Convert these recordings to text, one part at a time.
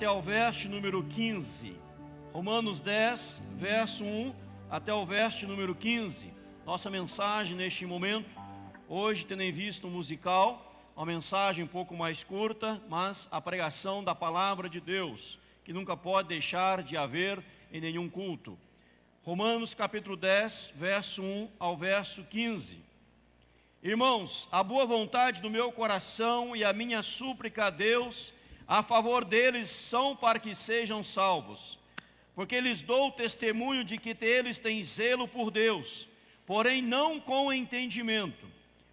até o verso número 15. Romanos 10, verso 1 até o verso número 15. Nossa mensagem neste momento, hoje tendo em vista um musical, uma mensagem um pouco mais curta, mas a pregação da palavra de Deus, que nunca pode deixar de haver em nenhum culto. Romanos capítulo 10, verso 1 ao verso 15. Irmãos, a boa vontade do meu coração e a minha súplica a Deus a favor deles são para que sejam salvos, porque lhes dou testemunho de que eles têm zelo por Deus, porém não com entendimento,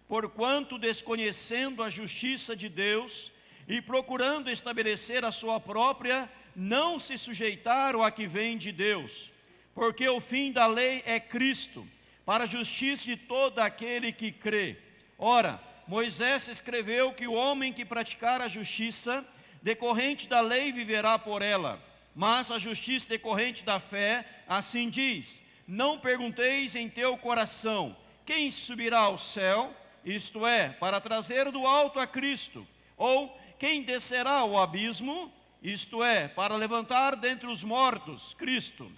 porquanto desconhecendo a justiça de Deus e procurando estabelecer a sua própria, não se sujeitaram a que vem de Deus, porque o fim da lei é Cristo, para a justiça de todo aquele que crê. Ora, Moisés escreveu que o homem que praticar a justiça decorrente da lei viverá por ela, mas a justiça decorrente da fé, assim diz: não pergunteis em teu coração, quem subirá ao céu, isto é, para trazer do alto a Cristo, ou quem descerá ao abismo, isto é, para levantar dentre os mortos Cristo.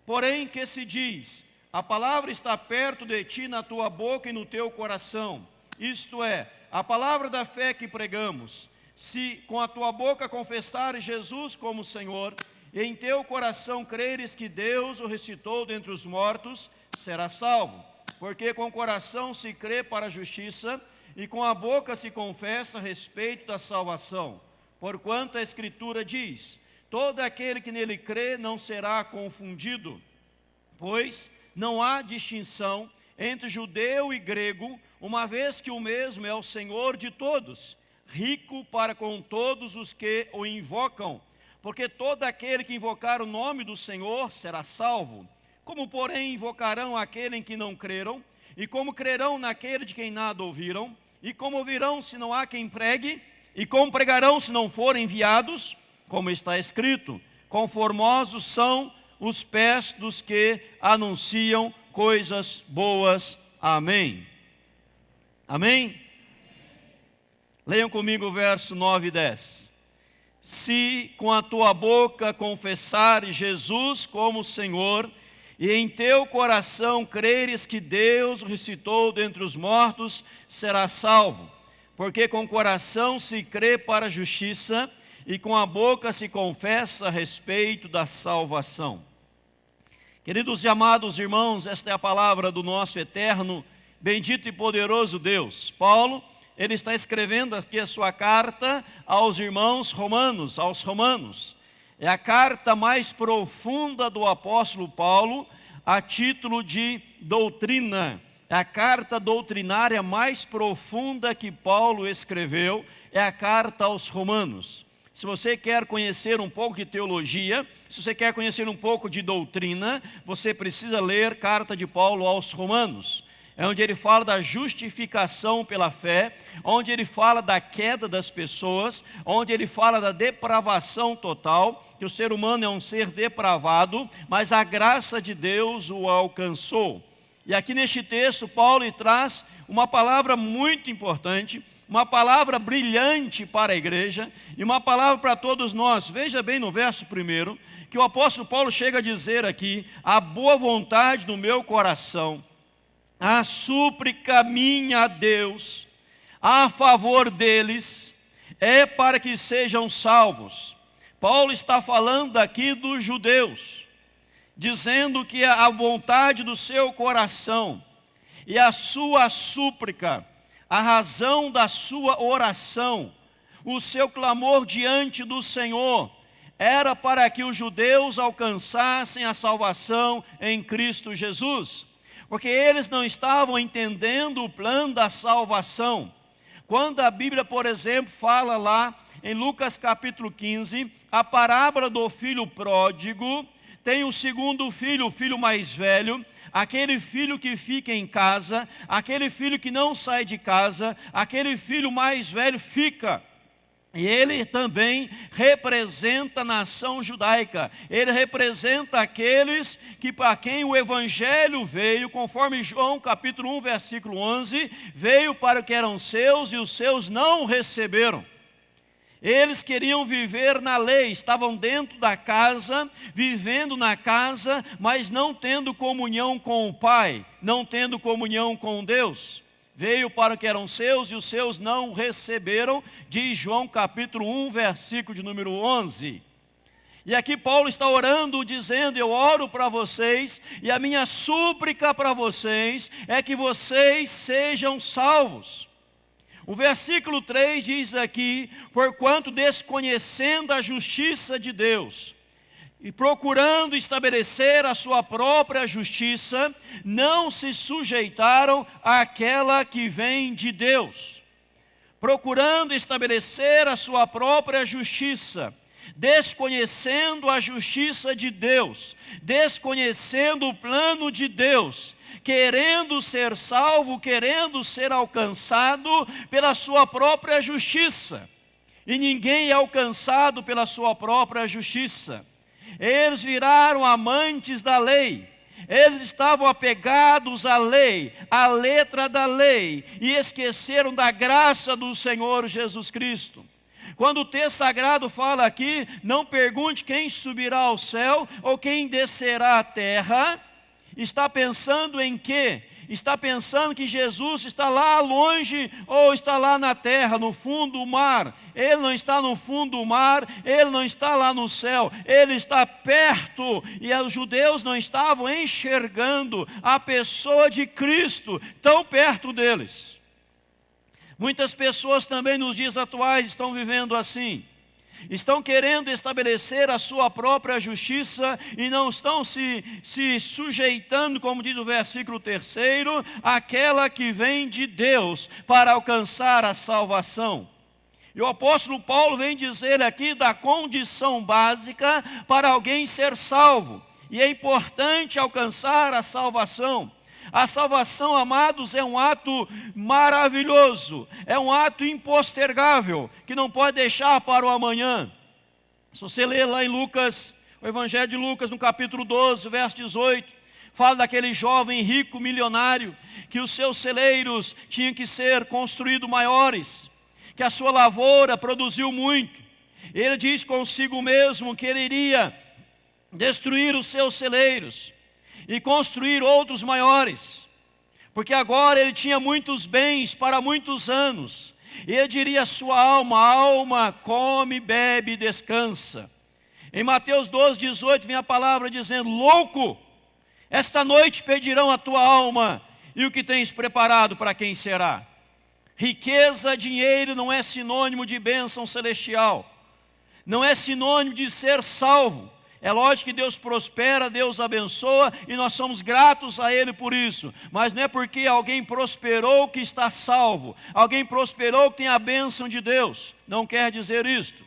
Porém que se diz: a palavra está perto de ti, na tua boca e no teu coração, isto é, a palavra da fé que pregamos. Se com a tua boca confessares Jesus como Senhor, e em teu coração creres que Deus o ressuscitou dentre os mortos, serás salvo. Porque com o coração se crê para a justiça, e com a boca se confessa a respeito da salvação. Porquanto a Escritura diz: todo aquele que nele crê não será confundido, pois não há distinção entre judeu e grego, uma vez que o mesmo é o Senhor de todos, rico para com todos os que o invocam, porque todo aquele que invocar o nome do Senhor será salvo. Como, porém, invocarão aquele em que não creram? E como crerão naquele de quem nada ouviram? E como ouvirão se não há quem pregue? E como pregarão se não forem enviados? Como está escrito: conformosos são os pés dos que anunciam coisas boas. Amém. Amém? Leiam comigo o verso 9 e 10. Se com a tua boca confessares Jesus como Senhor, e em teu coração creres que Deus o ressuscitou dentre os mortos, serás salvo. Porque com o coração se crê para a justiça, e com a boca se confessa a respeito da salvação. Queridos e amados irmãos, esta é a palavra do nosso eterno, bendito e poderoso Deus. Paulo, ele está escrevendo aqui a sua carta aos irmãos romanos, aos romanos. É a carta mais profunda do apóstolo Paulo, a título de doutrina. É a carta doutrinária mais profunda que Paulo escreveu, é a carta aos romanos. Se você quer conhecer um pouco de teologia, se você quer conhecer um pouco de doutrina, você precisa ler a carta de Paulo aos romanos. É onde ele fala da justificação pela fé, onde ele fala da queda das pessoas, onde ele fala da depravação total, que o ser humano é um ser depravado, mas a graça de Deus o alcançou. E aqui neste texto, Paulo traz uma palavra muito importante, uma palavra brilhante para a igreja e uma palavra para todos nós. Veja bem no verso 1, que o apóstolo Paulo chega a dizer aqui: a boa vontade do meu coração, a súplica minha a Deus, a favor deles, é para que sejam salvos. Paulo está falando aqui dos judeus, dizendo que a vontade do seu coração e a sua súplica, a razão da sua oração, o seu clamor diante do Senhor, era para que os judeus alcançassem a salvação em Cristo Jesus, porque eles não estavam entendendo o plano da salvação. Quando a Bíblia, por exemplo, fala lá em Lucas capítulo 15, a parábola do filho pródigo, tem o segundo filho, o filho mais velho, aquele filho que fica em casa, aquele filho que não sai de casa, aquele filho mais velho fica. E ele também representa a nação judaica, ele representa aqueles que para quem o evangelho veio, conforme João capítulo 1, versículo 11, veio para o que eram seus e os seus não receberam. Eles queriam viver na lei, estavam dentro da casa, vivendo na casa, mas não tendo comunhão com o Pai, não tendo comunhão com Deus. Veio para o que eram seus e os seus não o receberam, diz João capítulo 1, versículo de número 11. E aqui Paulo está orando, dizendo: eu oro para vocês, e a minha súplica para vocês é que vocês sejam salvos. O versículo 3 diz aqui: porquanto desconhecendo a justiça de Deus, e procurando estabelecer a sua própria justiça, não se sujeitaram àquela que vem de Deus. Procurando estabelecer a sua própria justiça, desconhecendo a justiça de Deus, desconhecendo o plano de Deus, querendo ser salvo, querendo ser alcançado pela sua própria justiça. E ninguém é alcançado pela sua própria justiça. Eles viraram amantes da lei. Eles estavam apegados à lei, à letra da lei, e esqueceram da graça do Senhor Jesus Cristo. Quando o texto sagrado fala aqui: não pergunte quem subirá ao céu ou quem descerá à terra, está pensando em quê? Está pensando que Jesus está lá longe ou está lá na terra, no fundo do mar. Ele não está no fundo do mar, ele não está lá no céu, ele está perto. E os judeus não estavam enxergando a pessoa de Cristo tão perto deles. Muitas pessoas também nos dias atuais estão vivendo assim. Estão querendo estabelecer a sua própria justiça e não estão se sujeitando, como diz o versículo 3, àquela que vem de Deus para alcançar a salvação. E o apóstolo Paulo vem dizer aqui da condição básica para alguém ser salvo. E é importante alcançar a salvação. A salvação, amados, é um ato maravilhoso, é um ato impostergável, que não pode deixar para o amanhã. Se você ler lá em Lucas, o Evangelho de Lucas, no capítulo 12, verso 18, fala daquele jovem rico milionário, que os seus celeiros tinham que ser construídos maiores, que a sua lavoura produziu muito. Ele diz consigo mesmo que ele iria destruir os seus celeiros e construir outros maiores, porque agora ele tinha muitos bens para muitos anos. E ele diria à sua alma: alma, come, bebe e descansa. Em Mateus 12, 18 vem a palavra dizendo: louco, esta noite pedirão a tua alma, e o que tens preparado para quem será? Riqueza, dinheiro não é sinônimo de bênção celestial, não é sinônimo de ser salvo. É lógico que Deus prospera, Deus abençoa, e nós somos gratos a Ele por isso. Mas não é porque alguém prosperou que está salvo. Alguém prosperou que tem a bênção de Deus. Não quer dizer isto.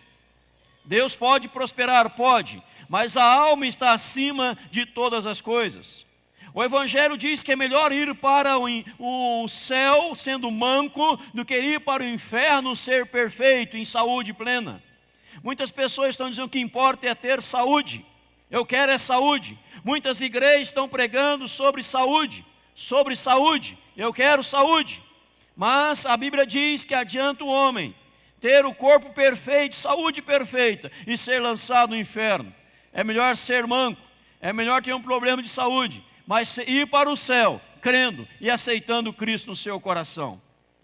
Deus pode prosperar, pode, mas a alma está acima de todas as coisas. O Evangelho diz que é melhor ir para o céu sendo manco do que ir para o inferno ser perfeito, em saúde plena. Muitas pessoas estão dizendo que o que importa é ter saúde. Eu quero é saúde. Muitas igrejas estão pregando sobre saúde. Eu quero saúde. Mas a Bíblia diz que adianta o homem ter o corpo perfeito, saúde perfeita, e ser lançado no inferno. É melhor ser manco, é melhor ter um problema de saúde, mas ir para o céu, crendo e aceitando Cristo no seu coração.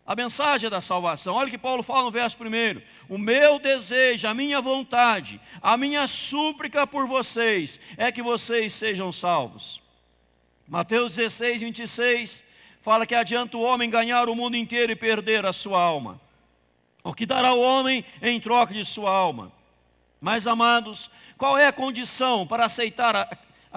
A mensagem da salvação, olha o que Paulo fala no verso 1: o meu desejo, a minha vontade, a minha súplica por vocês é que vocês sejam salvos. Mateus 16, 26 fala que adianta o homem ganhar o mundo inteiro e perder a sua alma. O que dará o homem em troca de sua alma? Mas, amados, qual é a condição para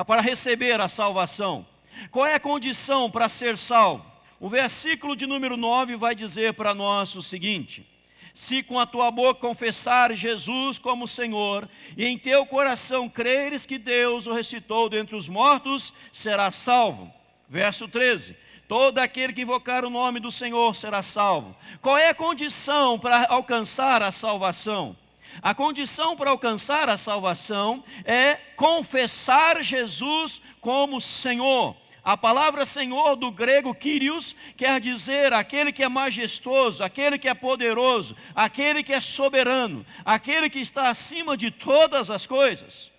para receber a salvação? Qual é a condição para ser salvo? O versículo de número 9 vai dizer para nós o seguinte: se com a tua boca confessares Jesus como Senhor, e em teu coração creres que Deus o ressuscitou dentre os mortos, serás salvo. Verso 13: todo aquele que invocar o nome do Senhor será salvo. Qual é a condição para alcançar a salvação? A condição para alcançar a salvação é confessar Jesus como Senhor. A palavra Senhor do grego Kyrios quer dizer aquele que é majestoso, aquele que é poderoso, aquele que é soberano, aquele que está acima de todas as coisas,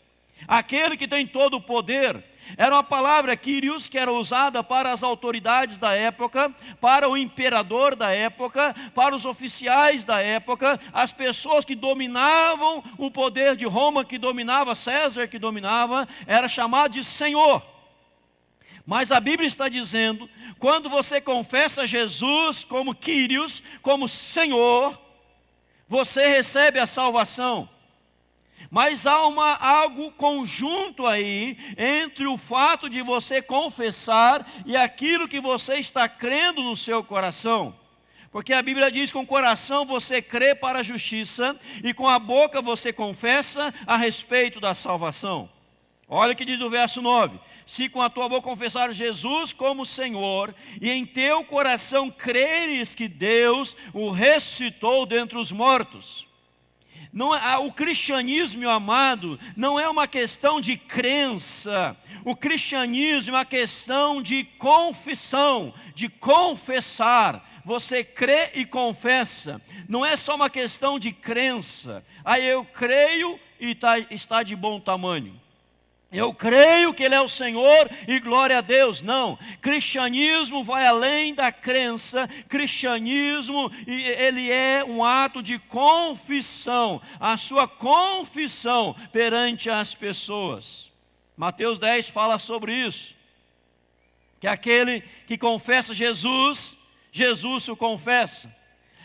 aquele que tem todo o poder. Era uma palavra Kyrios que era usada para as autoridades da época, para o imperador da época, para os oficiais da época, as pessoas que dominavam o poder de Roma, que dominava, César que dominava, era chamado de Senhor. Mas a Bíblia está dizendo, quando você confessa Jesus como Kyrios, como Senhor, você recebe a salvação. Mas há algo conjunto aí entre o fato de você confessar e aquilo que você está crendo no seu coração. Porque a Bíblia diz que com o coração você crê para a justiça e com a boca você confessa a respeito da salvação. Olha o que diz o verso 9. Se com a tua boca confessar Jesus como Senhor e em teu coração creres que Deus o ressuscitou dentre os mortos. O cristianismo, meu amado, não é uma questão de crença. O cristianismo é uma questão de confissão, de confessar. Você crê e confessa. Não é só uma questão de crença. Aí eu creio e está de bom tamanho. Eu creio que Ele é o Senhor e glória a Deus. Não, cristianismo vai além da crença. Cristianismo, ele é um ato de confissão. A sua confissão perante as pessoas. Mateus 10 fala sobre isso. Que aquele que confessa Jesus, Jesus o confessa.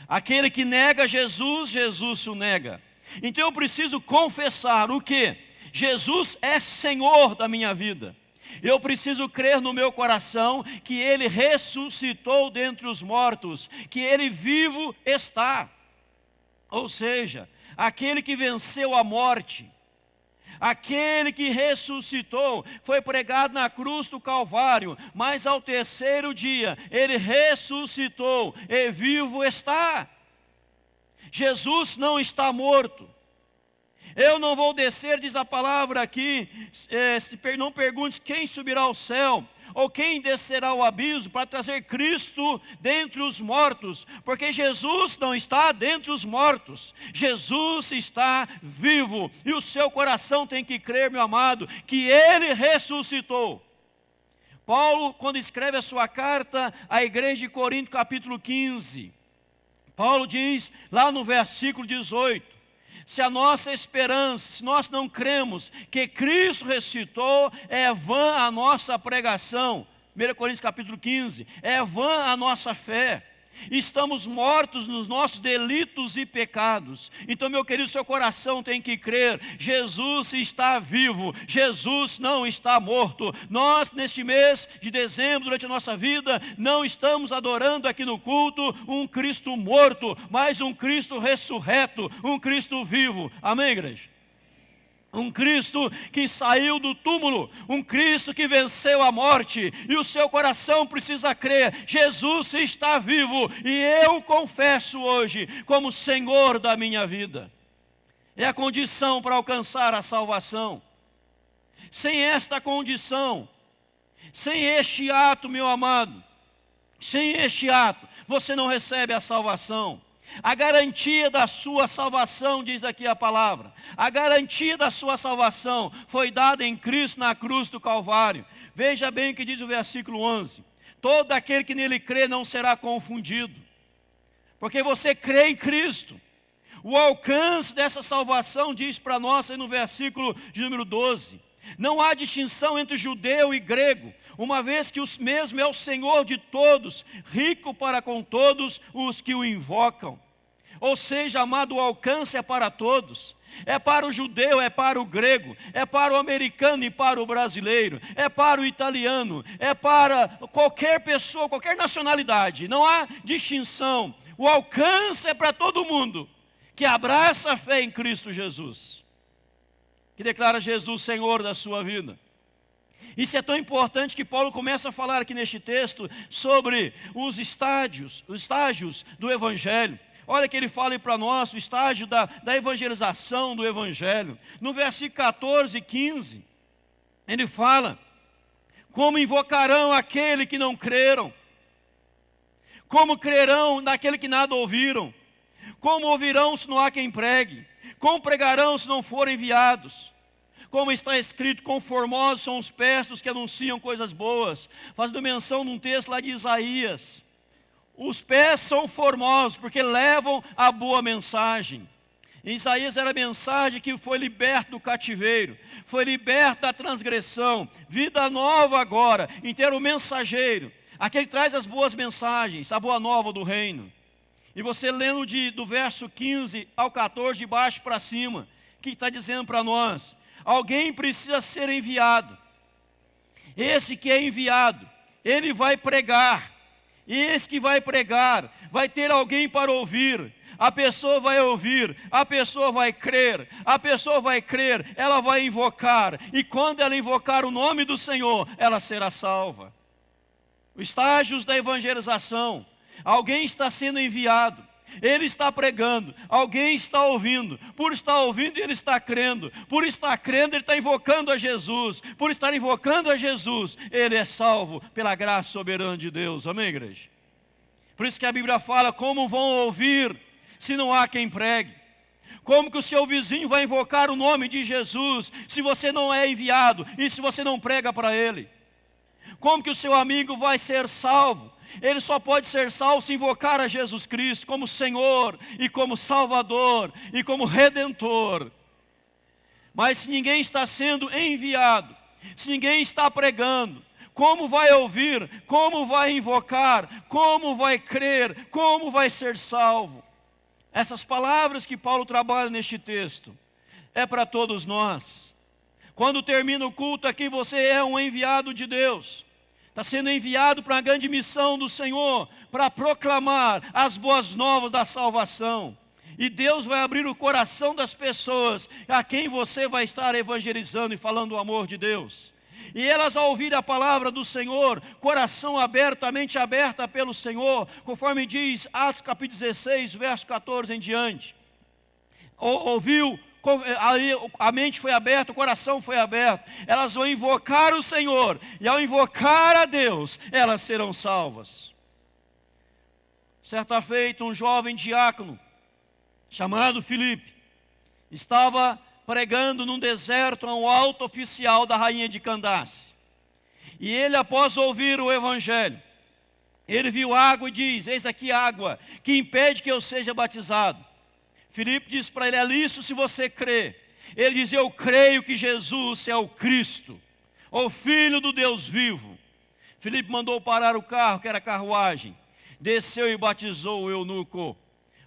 Aquele que nega Jesus, Jesus o nega. Então eu preciso confessar o quê? Jesus é Senhor da minha vida. Eu preciso crer no meu coração que Ele ressuscitou dentre os mortos, que Ele vivo está. Ou seja, aquele que venceu a morte, aquele que ressuscitou, foi pregado na cruz do Calvário, mas ao terceiro dia Ele ressuscitou e vivo está. Jesus não está morto. Eu não vou descer, diz a palavra aqui, não perguntes quem subirá ao céu, ou quem descerá ao abismo para trazer Cristo dentre os mortos, porque Jesus não está dentre os mortos, Jesus está vivo, e o seu coração tem que crer, meu amado, que Ele ressuscitou. Paulo, quando escreve a sua carta à igreja de Corinto, capítulo 15, Paulo diz, lá no versículo 18, se a nossa esperança, se nós não cremos que Cristo ressuscitou, é vã a nossa pregação. 1 Coríntios capítulo 15, é vã a nossa fé. Estamos mortos nos nossos delitos e pecados. Então, meu querido, seu coração tem que crer, Jesus está vivo, Jesus não está morto. Nós, neste mês de dezembro, durante a nossa vida, não estamos adorando aqui no culto um Cristo morto, mas um Cristo ressurreto, um Cristo vivo. Amém, igreja? Um Cristo que saiu do túmulo, um Cristo que venceu a morte, e o seu coração precisa crer, Jesus está vivo, e eu confesso hoje como Senhor da minha vida. É a condição para alcançar a salvação. Sem esta condição, sem este ato, meu amado, sem este ato, você não recebe a salvação. A garantia da sua salvação, diz aqui a palavra, a garantia da sua salvação foi dada em Cristo na cruz do Calvário. Veja bem o que diz o versículo 11: todo aquele que nele crê não será confundido, porque você crê em Cristo. O alcance dessa salvação diz para nós aí no versículo de número 12, não há distinção entre judeu e grego, uma vez que o mesmo é o Senhor de todos, rico para com todos os que o invocam. Ou seja, amado, o alcance é para todos. É para o judeu, é para o grego, é para o americano e para o brasileiro, é para o italiano, é para qualquer pessoa, qualquer nacionalidade. Não há distinção. O alcance é para todo mundo que abraça a fé em Cristo Jesus, que declara Jesus Senhor da sua vida. Isso é tão importante que Paulo começa a falar aqui neste texto sobre os estágios do Evangelho. Olha que ele fala para nós o estágio da evangelização do Evangelho. No versículo 14 e 15, ele fala: Como invocarão aquele que não creram? Como crerão naquele que nada ouviram? Como ouvirão se não há quem pregue? Como pregarão se não forem enviados? Como está escrito, quão formosos são os pés dos que anunciam coisas boas, fazendo menção num texto lá de Isaías. Os pés são formosos porque levam a boa mensagem. Em Isaías era a mensagem que foi liberto do cativeiro, foi liberto da transgressão, vida nova agora, inteiro o mensageiro, aquele que traz as boas mensagens, a boa nova do reino. E você lendo do verso 15 ao 14, de baixo para cima, o que está dizendo para nós? Alguém precisa ser enviado. Esse que é enviado, ele vai pregar. E esse que vai pregar, vai ter alguém para ouvir. A pessoa vai ouvir, a pessoa vai crer, ela vai invocar. E quando ela invocar o nome do Senhor, ela será salva. Estágios da evangelização. Alguém está sendo enviado. Ele está pregando, alguém está ouvindo. Por estar ouvindo, ele está crendo. Por estar crendo, ele está invocando a Jesus. Por estar invocando a Jesus, ele é salvo pela graça soberana de Deus. Amém, igreja? Por isso que a Bíblia fala, como vão ouvir se não há quem pregue? Como que o seu vizinho vai invocar o nome de Jesus se você não é enviado e se você não prega para ele? Como que o seu amigo vai ser salvo? Ele só pode ser salvo se invocar a Jesus Cristo como Senhor e como Salvador e como Redentor. Mas se ninguém está sendo enviado, se ninguém está pregando, como vai ouvir, como vai invocar, como vai crer, como vai ser salvo? Essas palavras que Paulo trabalha neste texto é para todos nós. Quando termina o culto aqui, você é um enviado de Deus. Está sendo enviado para a grande missão do Senhor, para proclamar as boas novas da salvação. E Deus vai abrir o coração das pessoas a quem você vai estar evangelizando e falando o amor de Deus. E elas, ao ouvir a palavra do Senhor, coração abertamente aberta pelo Senhor, conforme diz Atos capítulo 16, verso 14 em diante. Ouviu, a mente foi aberta, o coração foi aberto. Elas vão invocar o Senhor, e ao invocar a Deus, elas serão salvas. Certa feita, um jovem diácono, chamado Filipe, estava pregando num deserto a um alto oficial da rainha de Candace. E ele, após ouvir o evangelho, ele viu água e diz, eis aqui água, que impede que eu seja batizado. Filipe disse para ele, é lícito se você crê. Ele diz, eu creio que Jesus é o Cristo, o Filho do Deus vivo. Filipe mandou parar o carro, que era carruagem, desceu e batizou o eunuco,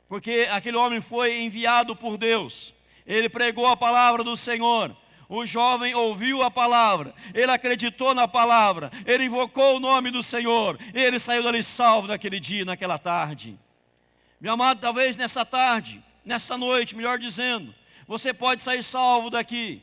porque aquele homem foi enviado por Deus. Ele pregou a palavra do Senhor. O jovem ouviu a palavra, ele acreditou na palavra, ele invocou o nome do Senhor, ele saiu dali salvo naquele dia, naquela tarde. Meu amado, talvez nessa tarde, nessa noite, melhor dizendo, você pode sair salvo daqui.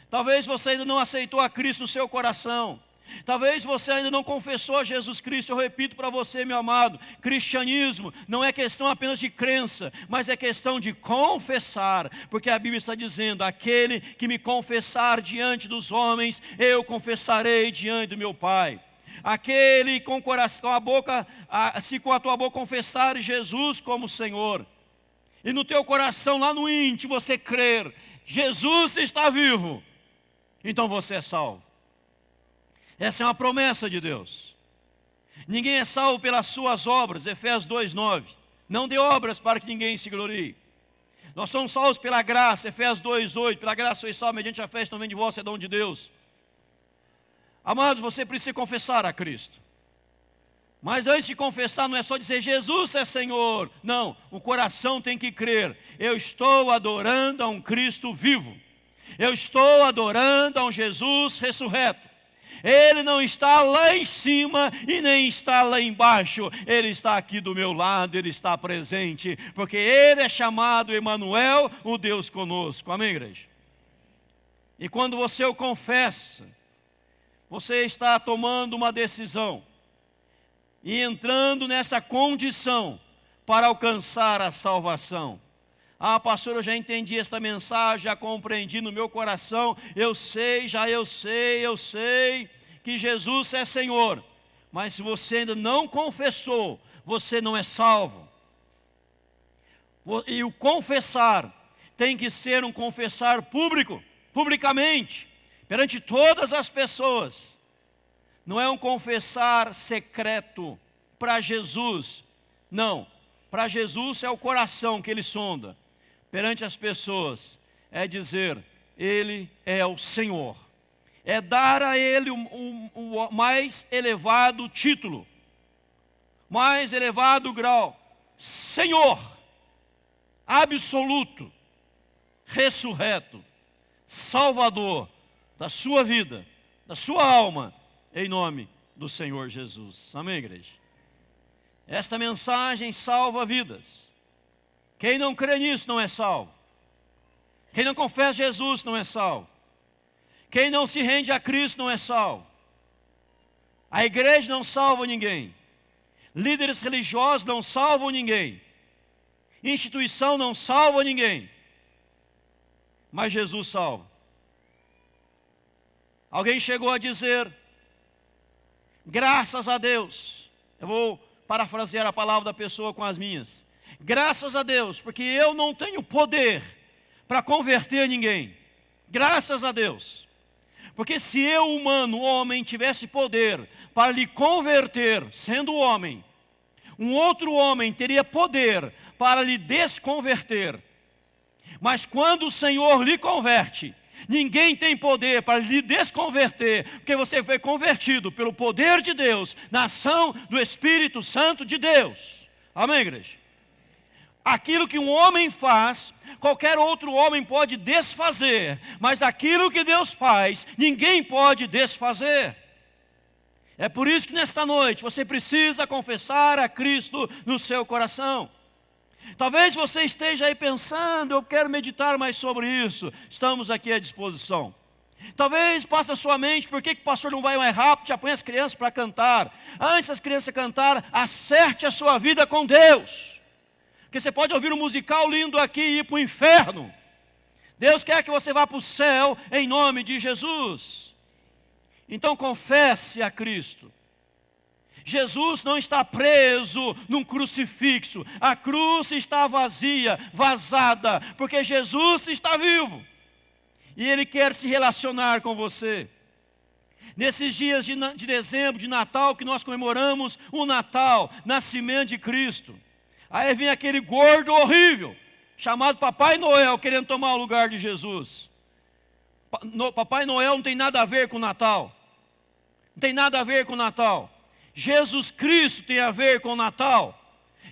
Talvez você ainda não aceitou a Cristo no seu coração. Talvez você ainda não confessou a Jesus Cristo. Eu repito para você, meu amado, cristianismo não é questão apenas de crença, mas é questão de confessar, porque a Bíblia está dizendo, aquele que me confessar diante dos homens, eu confessarei diante do meu Pai. Aquele com o coração, a boca, se com a tua boca confessar Jesus como Senhor, e no teu coração, lá no íntimo, você crer, Jesus está vivo, então você é salvo. Essa é uma promessa de Deus. Ninguém é salvo pelas suas obras, Efésios 2:9. Não dê obras para que ninguém se glorie. Nós somos salvos pela graça, Efésios 2:8. Pela graça sois salvos mediante a fé, não vem de vós, é dom de Deus. Amados, você precisa confessar a Cristo. Mas antes de confessar, não é só dizer Jesus é Senhor. Não, o coração tem que crer. Eu estou adorando a um Cristo vivo. Eu estou adorando a um Jesus ressurreto. Ele não está lá em cima e nem está lá embaixo. Ele está aqui do meu lado, Ele está presente. Porque Ele é chamado Emanuel, o Deus conosco. Amém, igreja? E quando você o confessa, você está tomando uma decisão e entrando nessa condição para alcançar a salvação. Ah, pastor, eu já entendi esta mensagem, já compreendi no meu coração, eu sei que Jesus é Senhor, mas se você ainda não confessou, você não é salvo. E o confessar tem que ser um confessar público, publicamente, perante todas as pessoas. Não é um confessar secreto para Jesus. Não, para Jesus é o coração que ele sonda. Perante as pessoas é dizer, ele é o Senhor. É dar a ele o mais elevado título, mais elevado grau. Senhor, absoluto, ressurreto, Salvador da sua vida, da sua alma, em nome do Senhor Jesus. Amém, igreja? Esta mensagem salva vidas. Quem não crê nisso não é salvo. Quem não confessa Jesus não é salvo. Quem não se rende a Cristo não é salvo. A igreja não salva ninguém. Líderes religiosos não salvam ninguém. Instituição não salva ninguém. Mas Jesus salva. Alguém chegou a dizer, graças a Deus, eu vou parafrasear a palavra da pessoa com as minhas. Graças a Deus, porque eu não tenho poder para converter ninguém. Graças a Deus. Porque se eu, humano, homem, tivesse poder para lhe converter, sendo homem, um outro homem teria poder para lhe desconverter. Mas quando o Senhor lhe converte, ninguém tem poder para lhe desconverter, porque você foi convertido pelo poder de Deus, na ação do Espírito Santo de Deus. Amém, igreja? Aquilo que um homem faz, qualquer outro homem pode desfazer, mas aquilo que Deus faz, ninguém pode desfazer. É por isso que nesta noite você precisa confessar a Cristo no seu coração. Talvez você esteja aí pensando, eu quero meditar mais sobre isso. Estamos aqui à disposição. Talvez passe na sua mente, por que o pastor não vai mais rápido, já põe as crianças para cantar. Antes das crianças cantar, acerte a sua vida com Deus. Porque você pode ouvir um musical lindo aqui e ir para o inferno. Deus quer que você vá para o céu em nome de Jesus. Então confesse a Cristo. Jesus não está preso num crucifixo. A cruz está vazia, vazada, porque Jesus está vivo. E Ele quer se relacionar com você. Nesses dias de dezembro, de Natal, que nós comemoramos o Natal, nascimento de Cristo. Aí vem aquele gordo horrível, chamado Papai Noel, querendo tomar o lugar de Jesus. Papai Noel não tem nada a ver com o Natal. Não tem nada a ver com o Natal. Jesus Cristo tem a ver com o Natal.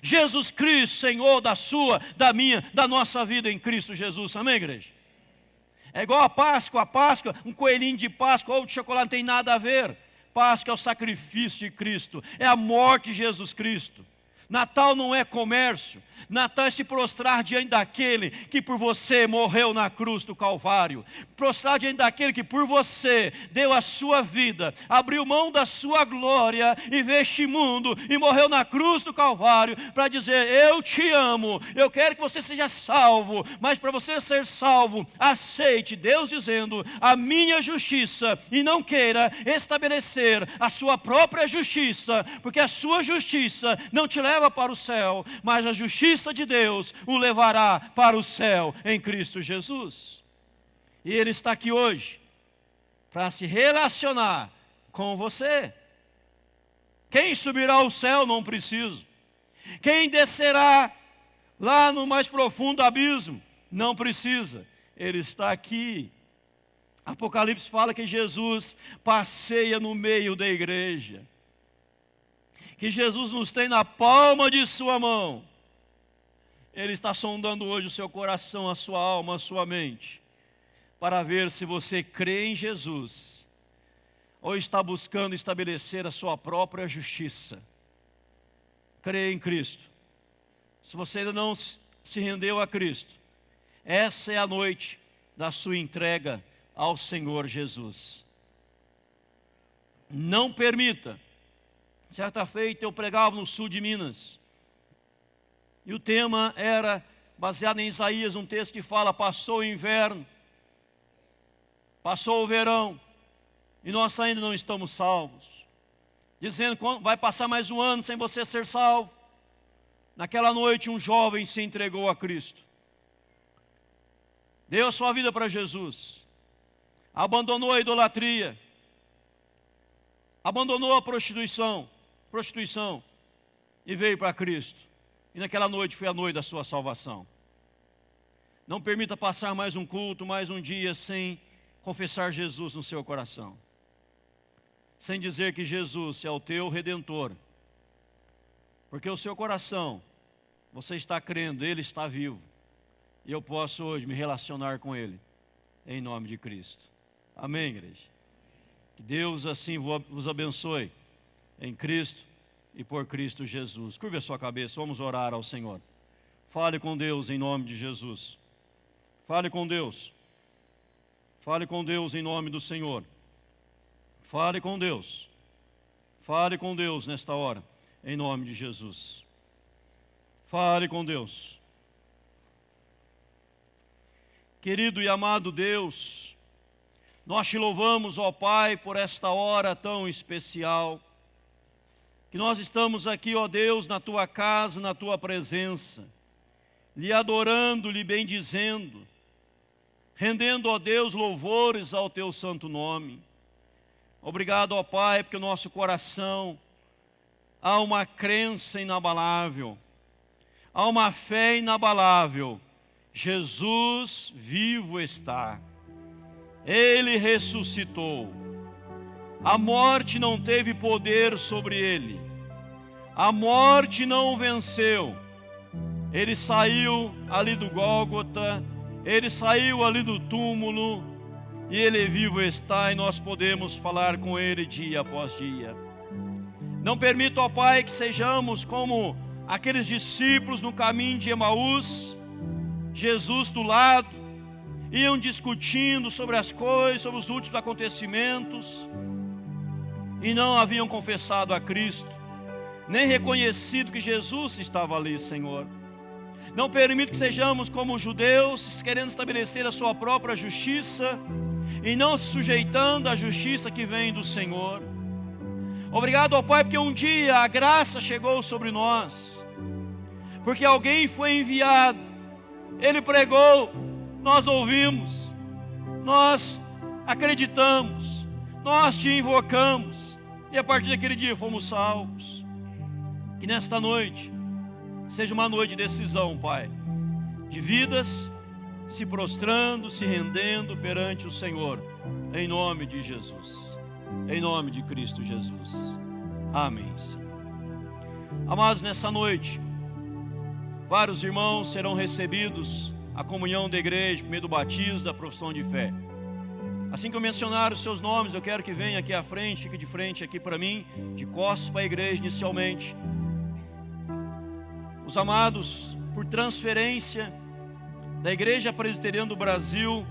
Jesus Cristo, Senhor da sua, da minha, da nossa vida em Cristo Jesus. Amém, igreja? É igual a Páscoa, um coelhinho de Páscoa ou de chocolate não tem nada a ver. Páscoa é o sacrifício de Cristo, é a morte de Jesus Cristo. Natal não é comércio. Natal é se prostrar diante daquele que por você morreu na cruz do Calvário. Prostrar diante daquele que por você deu a sua vida, abriu mão da sua glória e veio este mundo e morreu na cruz do Calvário para dizer, eu te amo, eu quero que você seja salvo, mas para você ser salvo, aceite Deus dizendo, a minha justiça, e não queira estabelecer a sua própria justiça, porque a sua justiça não te leva para o céu, mas a justiça de Deus o levará para o céu em Cristo Jesus. E Ele está aqui hoje para se relacionar com você. Quem subirá ao céu não precisa. Quem descerá lá no mais profundo abismo não precisa. Ele está aqui. Apocalipse fala que Jesus passeia no meio da igreja. Que Jesus nos tem na palma de sua mão. Ele está sondando hoje o seu coração, a sua alma, a sua mente, para ver se você crê em Jesus, ou está buscando estabelecer a sua própria justiça. Crê em Cristo. Se você ainda não se rendeu a Cristo, essa é a noite da sua entrega ao Senhor Jesus. Não permita. Certa feita eu pregava no sul de Minas, e o tema era baseado em Isaías, um texto que fala, passou o inverno, passou o verão, e nós ainda não estamos salvos, dizendo que vai passar mais um ano sem você ser salvo. Naquela noite um jovem se entregou a Cristo, deu a sua vida para Jesus, abandonou a idolatria, abandonou a prostituição e veio para Cristo. E naquela noite foi a noite da sua salvação. Não permita passar mais um culto, mais um dia sem confessar Jesus no seu coração, sem dizer que Jesus é o teu Redentor, porque o seu coração, você está crendo, Ele está vivo, e eu posso hoje me relacionar com Ele, em nome de Cristo. Amém, igreja? Que Deus assim vos abençoe, em Cristo e por Cristo Jesus. Curve a sua cabeça, vamos orar ao Senhor. Fale com Deus em nome de Jesus. Fale com Deus. Fale com Deus em nome do Senhor. Fale com Deus. Fale com Deus nesta hora, em nome de Jesus. Fale com Deus. Querido e amado Deus, nós te louvamos, ó Pai, por esta hora tão especial, que nós estamos aqui, ó Deus, na Tua casa, na Tua presença, lhe adorando, lhe bendizendo, rendendo, ó Deus, louvores ao Teu santo nome. Obrigado, ó Pai, porque o nosso coração há uma crença inabalável, há uma fé inabalável. Jesus vivo está, Ele ressuscitou, a morte não teve poder sobre Ele, a morte não o venceu. Ele saiu ali do Gólgota, Ele saiu ali do túmulo, e Ele vivo está, e nós podemos falar com Ele dia após dia. Não permita, ó Pai, que sejamos como aqueles discípulos no caminho de Emaús, Jesus do lado, iam discutindo sobre as coisas, sobre os últimos acontecimentos, e não haviam confessado a Cristo, nem reconhecido que Jesus estava ali, Senhor. Não permita que sejamos como os judeus, querendo estabelecer a sua própria justiça, e não se sujeitando à justiça que vem do Senhor. Obrigado, ó Pai, porque um dia a graça chegou sobre nós, porque alguém foi enviado, Ele pregou, nós ouvimos, nós acreditamos, nós te invocamos, e a partir daquele dia fomos salvos. Que nesta noite seja uma noite de decisão, Pai, de vidas se prostrando, se rendendo perante o Senhor, em nome de Jesus, em nome de Cristo Jesus. Amém, Senhor. Amados, nessa noite, vários irmãos serão recebidos a comunhão da igreja, por meio do batismo, da profissão de fé. Assim que eu mencionar os seus nomes, eu quero que venha aqui à frente, fique de frente aqui para mim, de costas para a igreja inicialmente. Os amados, por transferência da Igreja Presbiteriana do Brasil,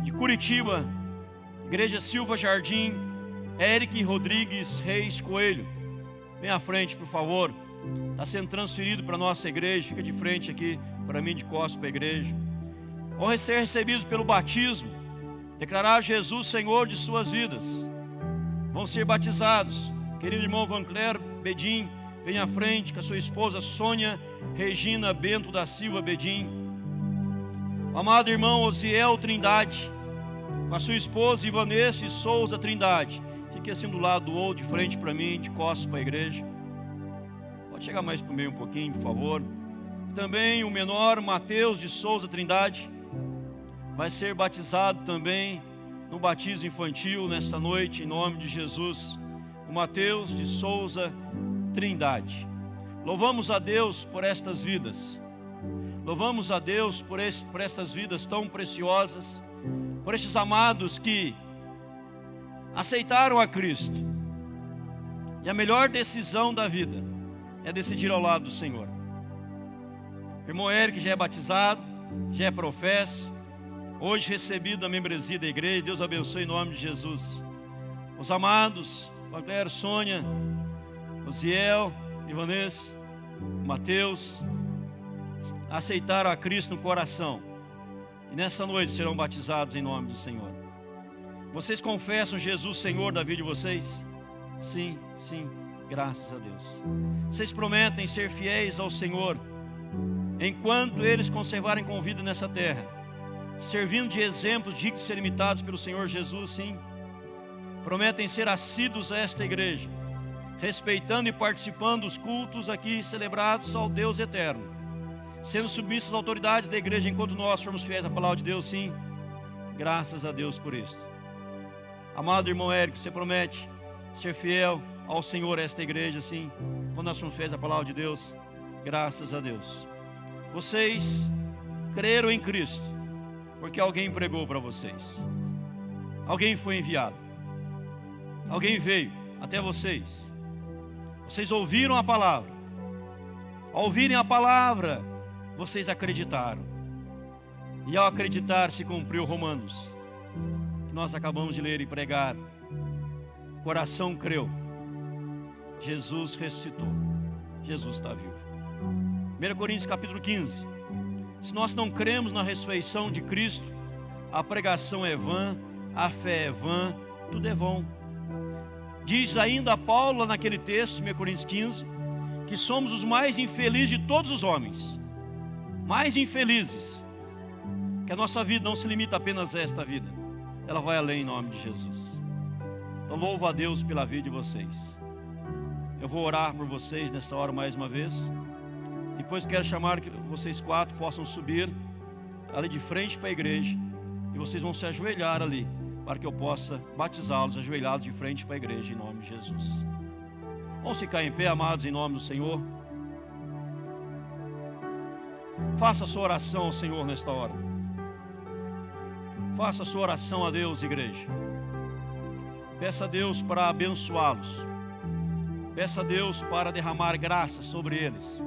de Curitiba, Igreja Silva Jardim, Eric Rodrigues Reis Coelho. Vem à frente, por favor. Está sendo transferido para a nossa igreja, fica de frente aqui para mim, de costas para a igreja. Vão ser recebidos pelo batismo, declarar Jesus Senhor de suas vidas. Vão ser batizados. Querido irmão Vancler Bedim, vem à frente com a sua esposa Sônia Regina Bento da Silva Bedim. O amado irmão Osiel Trindade, com a sua esposa Ivanesse Souza Trindade. Fique assim do lado do outro, de frente para mim, de costas para a igreja. Pode chegar mais para o meio um pouquinho, por favor. Também o menor Mateus de Souza Trindade vai ser batizado também no batismo infantil nesta noite, em nome de Jesus. O Mateus de Souza Trindade. Louvamos a Deus por estas vidas. Louvamos a Deus por estas vidas tão preciosas, por estes amados que aceitaram a Cristo. E a melhor decisão da vida é decidir ao lado do Senhor. O irmão Eric já é batizado, já é professo, hoje recebido a membresia da igreja. Deus abençoe em nome de Jesus. Os amados, Valério, Sônia, Osiel, Ivanês, Mateus, aceitaram a Cristo no coração, e nessa noite serão batizados em nome do Senhor. Vocês confessam Jesus Senhor da vida de vocês? Sim, sim, graças a Deus. Vocês prometem ser fiéis ao Senhor enquanto eles conservarem com vida nessa terra, servindo de exemplos dignos de ser imitados pelo Senhor Jesus? Sim. Prometem ser assíduos a esta igreja, respeitando e participando dos cultos aqui celebrados ao Deus eterno, sendo submissos às autoridades da igreja enquanto nós formos fiéis à palavra de Deus? Sim. Graças a Deus por isso. Amado irmão Érico, você promete ser fiel ao Senhor, a esta igreja? Sim. Quando nós formos fiéis à palavra de Deus? Graças a Deus. Vocês creram em Cristo porque alguém pregou para vocês, alguém foi enviado, alguém veio até vocês. Vocês ouviram a palavra. Ao ouvirem a palavra, vocês acreditaram. E ao acreditar, se cumpriu Romanos, que nós acabamos de ler e pregar. O coração creu. Jesus ressuscitou. Jesus está vivo. 1 Coríntios capítulo 15. Se nós não cremos na ressurreição de Cristo, a pregação é vã, a fé é vã, tudo é vão. Diz ainda Paulo naquele texto, 1 Coríntios 15, que somos os mais infelizes de todos os homens. Mais infelizes. Que a nossa vida não se limita apenas a esta vida. Ela vai além em nome de Jesus. Então louvo a Deus pela vida de vocês. Eu vou orar por vocês nessa hora mais uma vez. Depois quero chamar que vocês 4 possam subir ali de frente para a igreja. E vocês vão se ajoelhar ali, para que eu possa batizá-los ajoelhados de frente para a igreja, em nome de Jesus. Vamos ficar em pé, amados, em nome do Senhor. Faça a sua oração ao Senhor nesta hora. Faça a sua oração a Deus, igreja. Peça a Deus para abençoá-los. Peça a Deus para derramar graça sobre eles.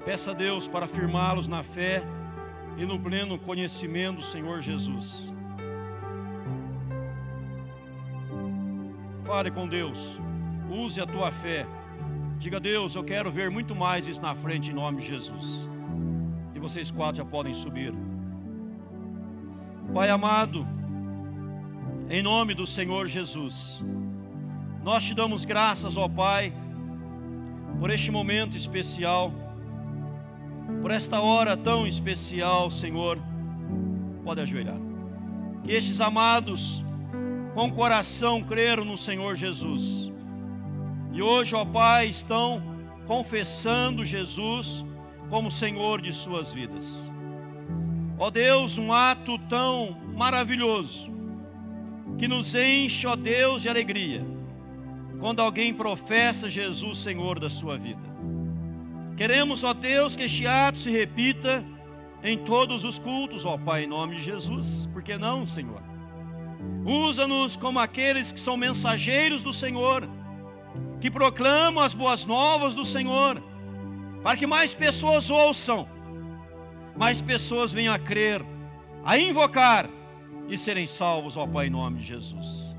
Peça a Deus para firmá-los na fé e no pleno conhecimento do Senhor Jesus. Fale com Deus. Use a tua fé. Diga: Deus, eu quero ver muito mais isso na frente, em nome de Jesus. E vocês 4 já podem subir. Pai amado, em nome do Senhor Jesus, nós te damos graças, ó Pai, por este momento especial, por esta hora tão especial, Senhor. Pode ajoelhar. Que estes amados com o coração creram no Senhor Jesus, e hoje, ó Pai, estão confessando Jesus como Senhor de suas vidas. Ó Deus, um ato tão maravilhoso, que nos enche, ó Deus, de alegria, quando alguém professa Jesus Senhor da sua vida. Queremos, ó Deus, que este ato se repita em todos os cultos, ó Pai, em nome de Jesus. Por que não, Senhor? Usa-nos como aqueles que são mensageiros do Senhor, que proclamam as boas novas do Senhor, para que mais pessoas ouçam, mais pessoas venham a crer, a invocar e serem salvos, ó Pai, em nome de Jesus.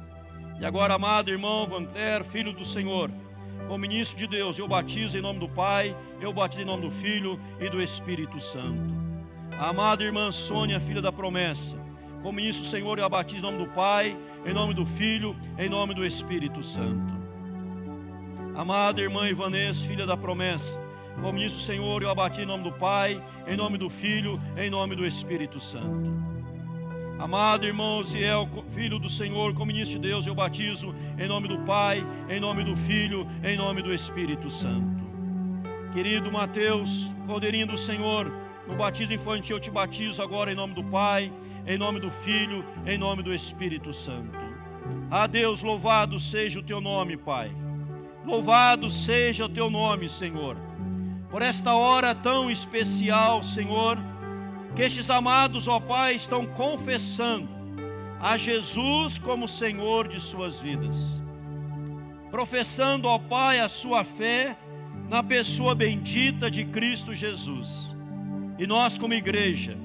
E agora, amado irmão Vanter, filho do Senhor, como ministro de Deus, eu batizo em nome do Pai, eu batizo em nome do Filho e do Espírito Santo. A amada irmã Sônia, filha da promessa, como ministro do Senhor, eu a batizo em nome do Pai, em nome do Filho, em nome do Espírito Santo. Amada irmã Ivanês, filha da promessa, como ministro do Senhor, eu a batizo em nome do Pai, em nome do Filho, em nome do Espírito Santo. Amado irmão Ziel, filho do Senhor, como ministro de Deus, eu batizo em nome do Pai, em nome do Filho, em nome do Espírito Santo. Querido Mateus, Cordeirinho do Senhor, no batismo infantil eu te batizo agora em nome do Pai, em nome do Filho, em nome do Espírito Santo. Ah Deus, louvado seja o teu nome, Pai. Louvado seja o teu nome, Senhor, por esta hora tão especial, Senhor, que estes amados, ó Pai, estão confessando a Jesus como Senhor de suas vidas, professando, ó Pai, a sua fé na pessoa bendita de Cristo Jesus. E nós, como igreja,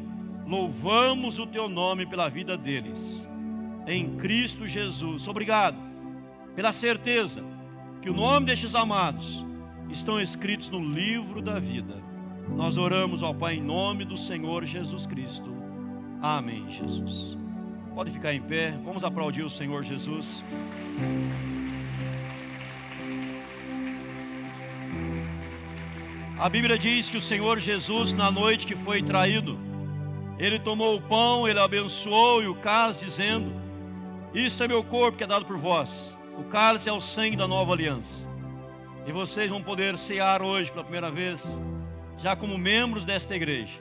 louvamos o teu nome pela vida deles, em Cristo Jesus. Obrigado pela certeza que o nome destes amados estão escritos no livro da vida. Nós oramos, ó Pai, em nome do Senhor Jesus Cristo. Amém, Jesus. Pode ficar em pé, vamos aplaudir o Senhor Jesus. A Bíblia diz que o Senhor Jesus, na noite que foi traído, Ele tomou o pão, Ele abençoou e o cálice, dizendo: isso é meu corpo que é dado por vós. O cálice é o sangue da nova aliança. E vocês vão poder cear hoje pela primeira vez, já como membros desta igreja.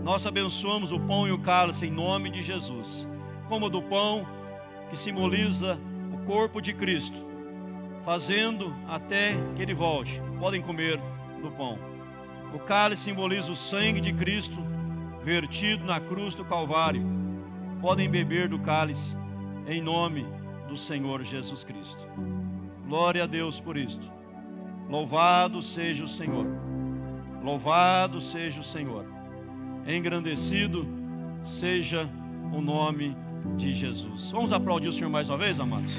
Nós abençoamos o pão e o cálice em nome de Jesus, como do pão, que simboliza o corpo de Cristo, fazendo até que Ele volte. Podem comer do pão. O cálice simboliza o sangue de Cristo, vertido na cruz do Calvário. Podem beber do cálice em nome do Senhor Jesus Cristo. Glória a Deus por isto. Louvado seja o Senhor. Louvado seja o Senhor. Engrandecido seja o nome de Jesus. Vamos aplaudir o Senhor mais uma vez, amados?